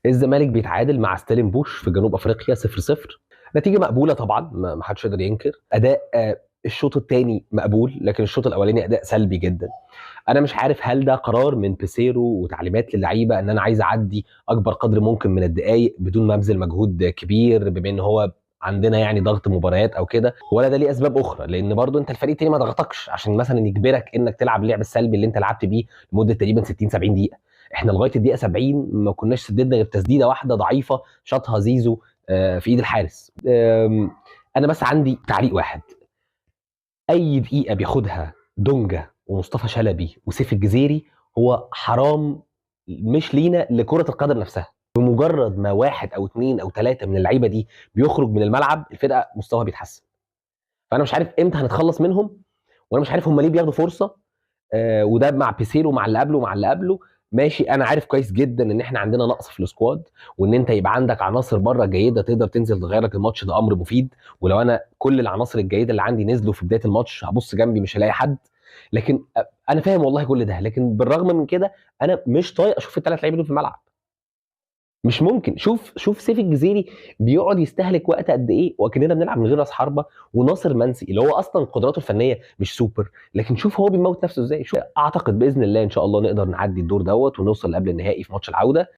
الزمالك بيتعادل مع ستيلن بوش في جنوب افريقيا 0-0. نتيجه مقبوله طبعا، ما حدش يقدر ينكر. اداء الشوط الثاني مقبول، لكن الشوط الاولاني اداء سلبي جدا. انا مش عارف هل ده قرار من بيسيرو وتعليمات للعيبه ان انا عايز اعدي اكبر قدر ممكن من الدقائق بدون ما ابذل مجهود كبير، بما ان هو عندنا يعني ضغط مباريات او كده، ولا ده ليه اسباب اخرى؟ لان برضو انت الفريق التاني ما ضغطكش عشان مثلا يجبرك انك تلعب اللعب السلبي اللي انت لعبت بيه لمده تقريبا 60 70 دقيقه. احنا لغايه الدقيقه 70 ما كناش سددنا غير تسديده واحده ضعيفه شاطها زيزو في ايد الحارس. انا بس عندي تعليق واحد: اي دقيقه بياخدها دونجا ومصطفى شلبي وسيف الجزيري هو حرام، مش لينا، لكره القدم نفسها. بمجرد ما واحد او اثنين او ثلاثه من اللعيبه دي بيخرج من الملعب، الفرقه مستواها بيتحسن. فانا مش عارف امتى هنتخلص منهم، وانا مش عارف هم ليه بياخدوا فرصه. وده مع بيسيرو مع اللي قبله مع اللي قبله. ماشي، انا عارف كويس جدا ان احنا عندنا نقص في السكواد، وان انت يبقى عندك عناصر بره جيده تقدر تنزل تغير لك الماتش، ده امر مفيد. ولو انا كل العناصر الجيده اللي عندي نزلوا في بدايه الماتش، هبص جنبي مش هلاقي حد. لكن انا فاهم والله كل ده، لكن بالرغم من كده انا مش طايق اشوف الثلاث لعيبه دول في الملعب. مش ممكن. شوف سيف الجزيري بيقعد يستهلك وقت قد ايه وكاننا بنلعب من غير راس حربه. وناصر منسي اللي هو اصلا قدراته الفنيه مش سوبر، لكن شوف هو بيموت نفسه ازاي. اعتقد باذن الله ان شاء الله نقدر نعدي الدور دوت ونوصل قبل النهائي في ماتش العوده.